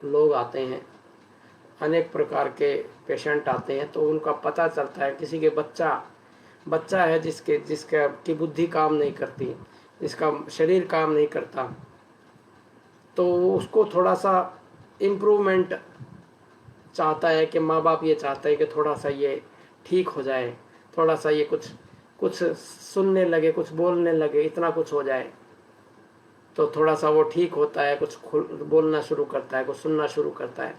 लोग आते हैं, अनेक प्रकार के पेशेंट आते हैं, तो उनका पता चलता है किसी के बच्चा है जिसका की बुद्धि काम नहीं करती, जिसका शरीर काम नहीं करता, तो उसको थोड़ा सा इम्प्रूवमेंट चाहता है कि माँ बाप ये चाहते हैं कि थोड़ा सा ये ठीक हो जाए, थोड़ा सा ये कुछ कुछ सुनने लगे, कुछ बोलने लगे, इतना कुछ हो जाए तो थोड़ा सा वो ठीक होता है, कुछ बोलना शुरू करता है, कुछ सुनना शुरू करता है।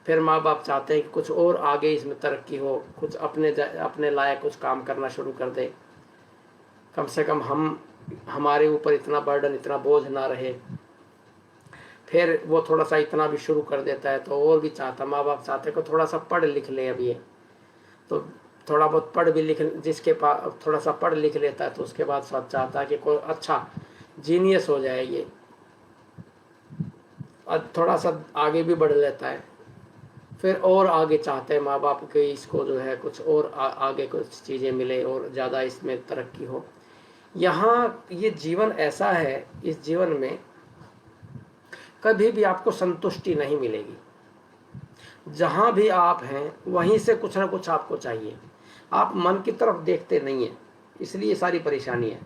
फिर माँ बाप चाहते हैं कि कुछ और आगे इसमें तरक्की हो, कुछ अपने लायक कुछ काम करना शुरू कर दे, कम से कम हमारे ऊपर इतना बर्डन, इतना बोझ ना रहे। फिर वो थोड़ा सा इतना भी शुरू कर देता है, तो और भी चाहता, माँ बाप चाहते हैं कि थोड़ा सा पढ़ लिख ले अब ये, तो थोड़ा बहुत पढ़ भी लिख, जिसके पास थोड़ा सा पढ़ लिख लेता है तो उसके बाद सब चाहता है कि कोई अच्छा जीनियस हो जाए ये, और थोड़ा सा आगे भी बढ़ लेता है। फिर और आगे चाहते हैं माँ बाप के इसको जो है कुछ और आगे कुछ चीज़ें मिले और ज़्यादा इसमें तरक्की हो। यहाँ ये जीवन ऐसा है, इस जीवन में कभी भी आपको संतुष्टि नहीं मिलेगी। जहाँ भी आप हैं वहीं से कुछ ना कुछ आपको चाहिए। आप मन की तरफ देखते नहीं हैं, इसलिए सारी परेशानी है।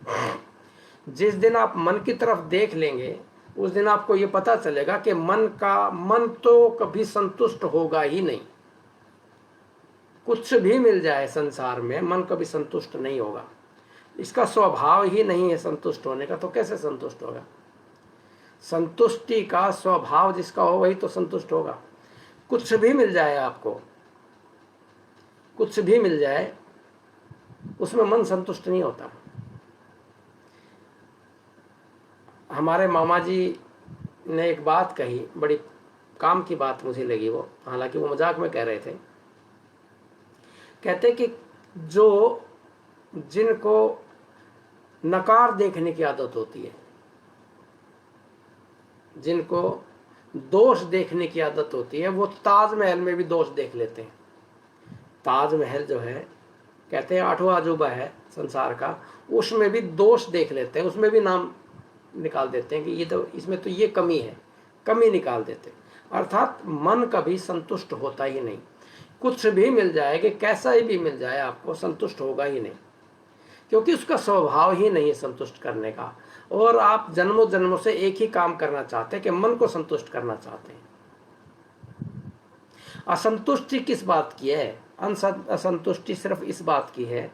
जिस दिन आप मन की तरफ देख लेंगे उस दिन आपको ये पता चलेगा कि मन तो कभी संतुष्ट होगा ही नहीं। कुछ भी मिल जाए संसार में, मन कभी संतुष्ट नहीं होगा। इसका स्वभाव ही नहीं है संतुष्ट होने का, तो कैसे संतुष्ट होगा? संतुष्टि का स्वभाव जिसका हो वही तो संतुष्ट होगा। कुछ भी मिल जाए आपको, कुछ भी मिल जाए, उसमें मन संतुष्ट नहीं होता। हमारे मामा जी ने एक बात कही, बड़ी काम की बात मुझे लगी वो, हालांकि वो मजाक में कह रहे थे। कहते कि जिनको नकार देखने की आदत होती है, जिनको दोष देखने की आदत होती है, वो ताजमहल में भी दोष देख लेते हैं। ताजमहल जो है, कहते हैं 8वां अजूबा है संसार का, उसमें भी दोष देख लेते हैं, उसमें भी नाम निकाल देते हैं कि ये तो, इसमें तो ये कमी है, कमी निकाल देते हैं। अर्थात मन कभी संतुष्ट होता ही नहीं। कुछ भी मिल जाए, कि कैसा ही भी मिल जाए, आपको संतुष्ट होगा ही नहीं, क्योंकि उसका स्वभाव ही नहीं है संतुष्ट करने का। और आप जन्मों जन्मों से एक ही काम करना चाहते हैं कि मन को संतुष्ट करना चाहते हैं। असंतुष्टि किस बात की है? असंतुष्टि सिर्फ इस बात की है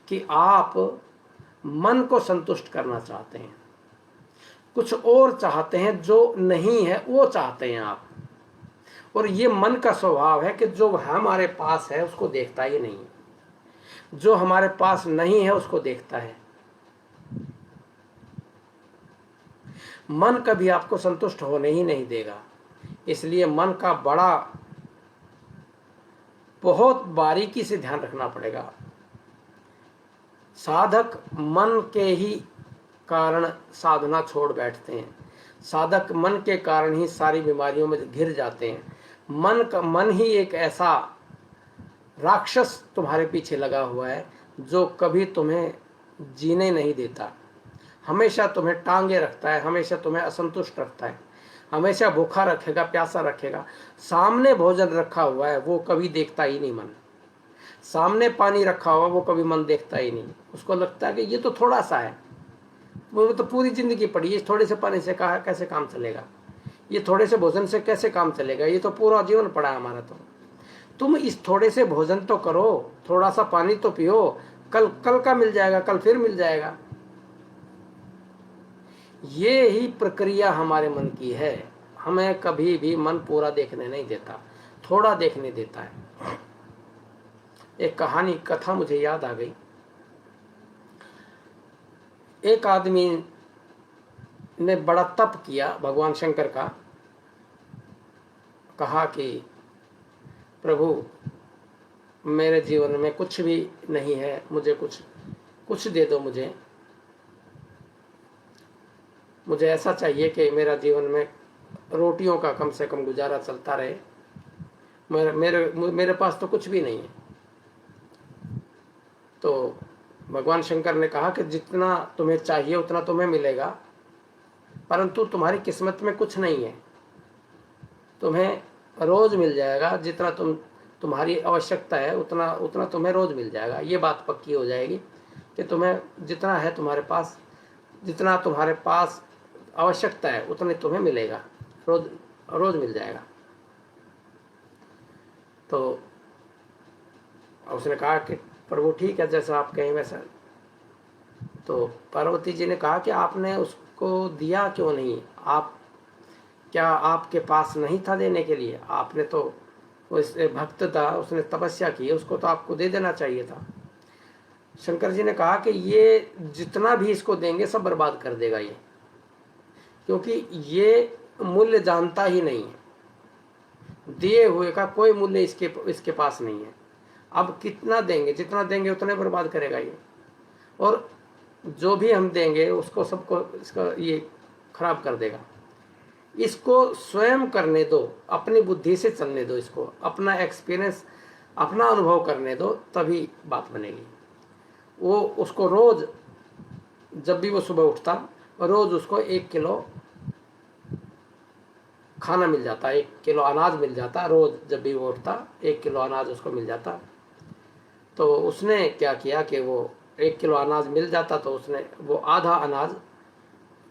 कि आप मन को संतुष्ट करना चाहते हैं, कुछ और चाहते हैं, जो नहीं है वो चाहते हैं आप। और ये मन का स्वभाव है कि जो हमारे पास है उसको देखता ही नहीं, जो हमारे पास नहीं है उसको देखता है। मन कभी आपको संतुष्ट होने ही नहीं देगा। इसलिए मन का बहुत बारीकी से ध्यान रखना पड़ेगा। साधक मन के ही कारण साधना छोड़ बैठते हैं, साधक मन के कारण ही सारी बीमारियों में घिर जाते हैं। मन ही एक ऐसा राक्षस तुम्हारे पीछे लगा हुआ है जो कभी तुम्हें जीने नहीं देता, हमेशा तुम्हें टांगे रखता है, हमेशा तुम्हें असंतुष्ट रखता है, हमेशा भूखा रखेगा, प्यासा रखेगा। सामने भोजन रखा हुआ है वो कभी देखता ही नहीं मन, सामने पानी रखा हुआ वो कभी मन देखता ही नहीं। उसको लगता है कि ये तो थोड़ा सा है, वो तो पूरी जिंदगी पड़ी है, थोड़े से पानी से कहा कैसे काम चलेगा, ये थोड़े से भोजन से कैसे काम चलेगा, ये तो पूरा जीवन पड़ा है हमारा। तो तुम इस थोड़े से भोजन तो करो, थोड़ा सा पानी तो पियो, कल का मिल जाएगा, कल फिर मिल जाएगा। ये ही प्रक्रिया हमारे मन की है। हमें कभी भी मन पूरा देखने नहीं देता, थोड़ा देखने देता है। एक कथा मुझे याद आ गई। एक आदमी ने बड़ा तप किया भगवान शंकर का, कहा कि प्रभु मेरे जीवन में कुछ भी नहीं है, मुझे कुछ दे दो, मुझे ऐसा चाहिए कि मेरा जीवन में रोटियों का कम से कम गुजारा चलता रहे, मेरे पास तो कुछ भी नहीं है। तो भगवान शंकर ने कहा कि जितना तुम्हें चाहिए उतना तुम्हें मिलेगा, परंतु तुम्हारी किस्मत में कुछ नहीं है। तुम्हें रोज़ मिल जाएगा, जितना तुम्हारी आवश्यकता है उतना उतना तुम्हें रोज़ मिल जाएगा। ये बात पक्की हो जाएगी कि तुम्हें जितना है तुम्हारे पास, जितना तुम्हारे पास आवश्यकता है उतने तुम्हें मिलेगा, रोज़ रोज़ मिल जाएगा। तो उसने कहा कि प्रभु ठीक है, जैसा आप कहें वैसा। तो पार्वती जी ने कहा कि आपने उसको दिया क्यों नहीं? आप क्या आपके पास नहीं था देने के लिए? आपने तो उस भक्त था, उसने तपस्या की, उसको तो आपको दे देना चाहिए था। शंकर जी ने कहा कि ये जितना भी इसको देंगे सब बर्बाद कर देगा ये, क्योंकि ये मूल्य जानता ही नहीं है, दिए हुए का कोई मूल्य इसके पास नहीं है। अब कितना देंगे, जितना देंगे उतने बर्बाद करेगा ये, और जो भी हम देंगे उसको सबको इसका ये खराब कर देगा। इसको स्वयं करने दो, अपनी बुद्धि से चलने दो, इसको अपना एक्सपीरियंस, अपना अनुभव करने दो, तभी बात बनेगी। वो उसको रोज़ जब भी वो सुबह उठता, रोज़ उसको 1 किलो खाना मिल जाता, 1 किलो अनाज मिल जाता। रोज़ जब भी वो उठता 1 किलो अनाज उसको मिल जाता। तो उसने क्या किया कि वो 1 किलो अनाज मिल जाता तो उसने वो आधा अनाज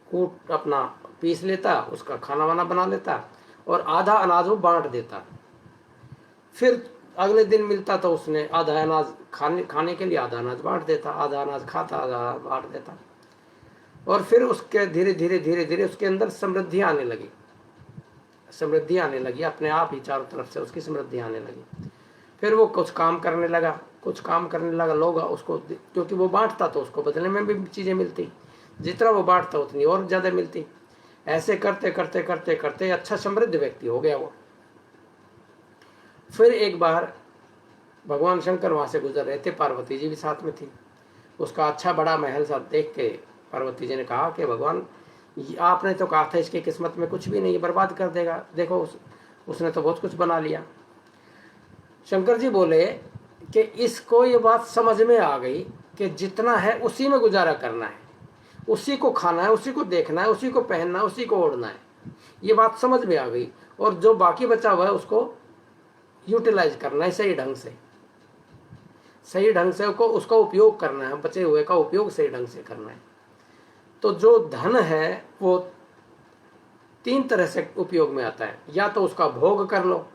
कूट अपना पीस लेता, उसका खाना वाना बना लेता, और आधा अनाज वो बांट देता। फिर अगले दिन मिलता तो उसने आधा अनाज खाने के लिए आधा अनाज बांट देता, आधा अनाज खाता, आधा बांट देता। और फिर उसके धीरे धीरे धीरे धीरे उसके अंदर समृद्धि आने लगी, समृद्धि आने लगी, अपने आप ही चारों तरफ से उसकी समृद्धि आने लगी। फिर वो कुछ काम करने लगा, कुछ काम करने लगा, लोग उसको, क्योंकि वो बांटता तो उसको बदले में भी चीज़ें मिलती, जितना वो बांटता उतनी और ज़्यादा मिलती। ऐसे करते करते करते करते अच्छा समृद्ध व्यक्ति हो गया वो। फिर एक बार भगवान शंकर वहाँ से गुजर रहे थे, पार्वती जी भी साथ में थी। उसका अच्छा बड़ा महल सा देख के पार्वती जी ने कहा कि भगवान, आपने तो कहा था इसकी किस्मत में कुछ भी नहीं, बर्बाद कर देगा, देखो उसने तो बहुत कुछ बना लिया। शंकर जी बोले कि इसको ये बात समझ में आ गई कि जितना है उसी में गुजारा करना है, उसी को खाना है, उसी को देखना है, उसी को पहनना है, उसी को ओढ़ना है, ये बात समझ में आ गई। और जो बाकी बचा हुआ है उसको यूटिलाइज करना है सही ढंग से, सही ढंग से उसका उपयोग करना है, बचे हुए का उपयोग सही ढंग से करना है। तो जो धन है वो 3 तरह से उपयोग में आता है। या तो उसका भोग कर लो,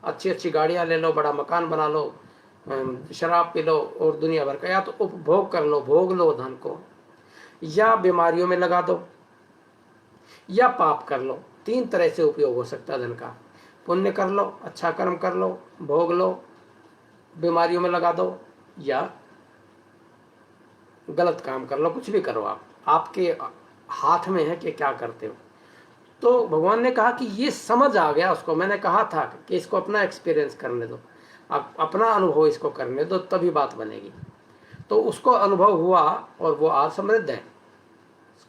अच्छी अच्छी गाड़ियाँ ले लो, बड़ा मकान बना लो, शराब पी लो और दुनिया भर का, या तो उपभोग कर लो, भोग लो धन को, या बीमारियों में लगा दो, या पाप कर लो। 3 तरह से उपयोग हो सकता है धन का। पुण्य कर लो, अच्छा कर्म कर लो, भोग लो, बीमारियों में लगा दो, या गलत काम कर लो, कुछ भी करो आप, आपके हाथ में है कि क्या करते हो। तो भगवान ने कहा कि ये समझ आ गया उसको, मैंने कहा था कि इसको अपना एक्सपीरियंस करने दो, आप अपना अनुभव इसको करने दो, तभी बात बनेगी। तो उसको अनुभव हुआ और वो आज समृद्ध है,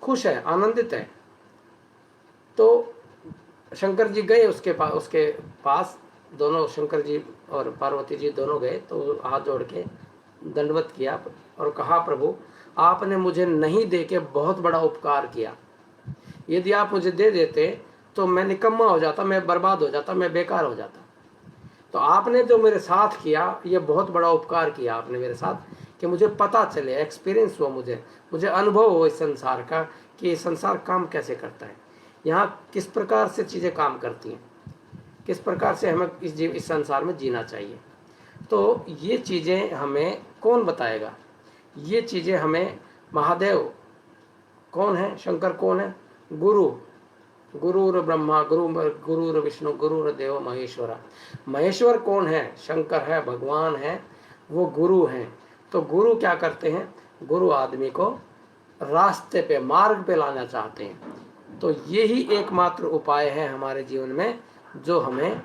खुश है, आनंदित है। तो शंकर जी गए उसके पास, दोनों शंकर जी और पार्वती जी दोनों गए, तो हाथ जोड़ के दंडवत किया और कहा, प्रभु आपने मुझे नहीं दे के बहुत बड़ा उपकार किया, यदि आप मुझे दे देते तो मैं निकम्मा हो जाता, मैं बर्बाद हो जाता, मैं बेकार हो जाता। तो आपने जो मेरे साथ किया, ये बहुत बड़ा उपकार किया आपने मेरे साथ, कि मुझे पता चले, एक्सपीरियंस हो, मुझे अनुभव हो इस संसार का, कि संसार काम कैसे करता है, यहाँ किस प्रकार से चीज़ें काम करती हैं, किस प्रकार से हमें इस संसार में जीना चाहिए। तो ये चीज़ें हमें कौन बताएगा? ये चीज़ें हमें महादेव कौन है, शंकर कौन है? गुरु, गुरुर ब्रह्मा गुरुर विष्णु गुरुर देव महेश्वरा। महेश्वर कौन है? शंकर है, भगवान है, वो गुरु हैं। तो गुरु क्या करते हैं? गुरु आदमी को रास्ते पे, मार्ग पे लाना चाहते हैं। तो यही एकमात्र उपाय है हमारे जीवन में, जो हमें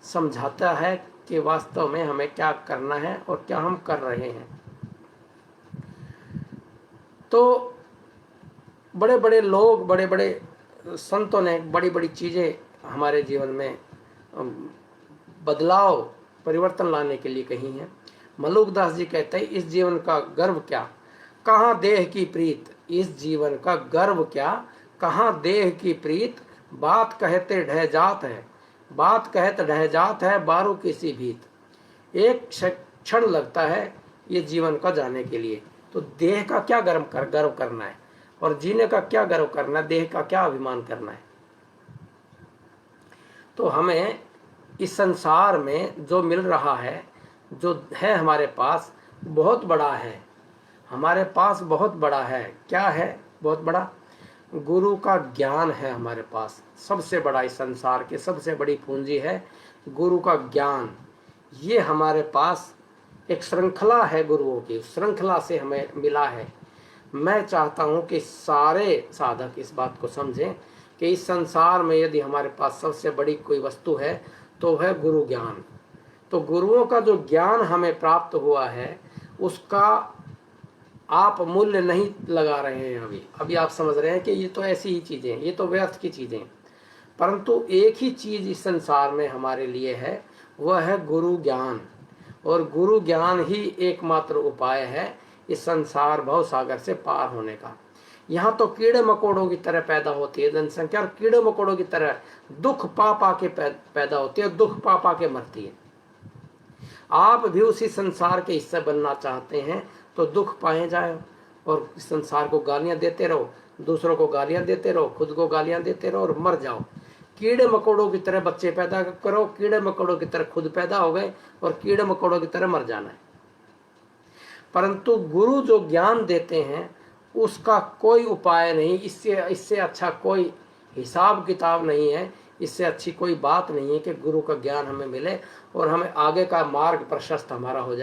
समझाता है कि वास्तव में हमें क्या करना है और क्या हम कर रहे हैं। तो बड़े बड़े लोग, बड़े बड़े संतों ने बड़ी बड़ी चीज़ें हमारे जीवन में बदलाव, परिवर्तन लाने के लिए कही हैं। मलुकदास जी कहते हैं, इस जीवन का गर्व क्या, कहाँ देह की प्रीत। इस जीवन का गर्व क्या, कहाँ देह की प्रीत, बात कहते ढह जात है, बात कहत रह जात है बारू किसी भीत, एक क्षण लगता है ये जीवन का जाने के लिए। तो देह का क्या गर्व करना है, और जीने का क्या गर्व करना है, देह का क्या अभिमान करना है। तो हमें इस संसार में जो मिल रहा है, जो है हमारे पास, बहुत बड़ा है। हमारे पास बहुत बड़ा है। क्या है बहुत बड़ा? गुरु का ज्ञान है हमारे पास। सबसे बड़ा इस संसार की सबसे बड़ी पूंजी है गुरु का ज्ञान। ये हमारे पास एक श्रृंखला है गुरुओं की, श्रृंखला से हमें मिला है। मैं चाहता हूँ कि सारे साधक इस बात को समझें कि इस संसार में यदि हमारे पास सबसे बड़ी कोई वस्तु है तो है गुरु ज्ञान। तो गुरुओं का जो ज्ञान हमें प्राप्त हुआ है उसका आप मूल्य नहीं लगा रहे हैं। अभी आप समझ रहे हैं कि ये तो ऐसी ही चीज़ें, ये तो व्यर्थ की चीज़ें। परंतु एक ही चीज़ इस संसार में हमारे लिए है, वह है गुरु ज्ञान। और गुरु ज्ञान ही एकमात्र उपाय है इस संसार भव सागर से पार होने का। यहाँ तो कीड़े मकोड़ों की तरह पैदा होती है जनसंख्या, और कीड़े मकोड़ों की तरह दुख पा पा के पैदा होती है, दुख पा पा के मरती है। आप भी उसी संसार के हिस्से बनना चाहते हैं तो दुख पाए जाए, और इस संसार को गालियां देते रहो, दूसरों को गालियां देते रहो, खुद को गालियां देते रहो और मर जाओ। कीड़े मकोड़ों की तरह बच्चे पैदा करो, कीड़े मकोड़ों की तरह खुद पैदा हो गए और कीड़े मकोड़ों की तरह मर जाना है। परंतु गुरु जो ज्ञान देते हैं उसका कोई उपाय नहीं, इससे अच्छा कोई हिसाब किताब नहीं है, इससे अच्छी कोई बात नहीं है कि गुरु का ज्ञान हमें मिले और हमें आगे का मार्ग प्रशस्त हमारा हो जाए।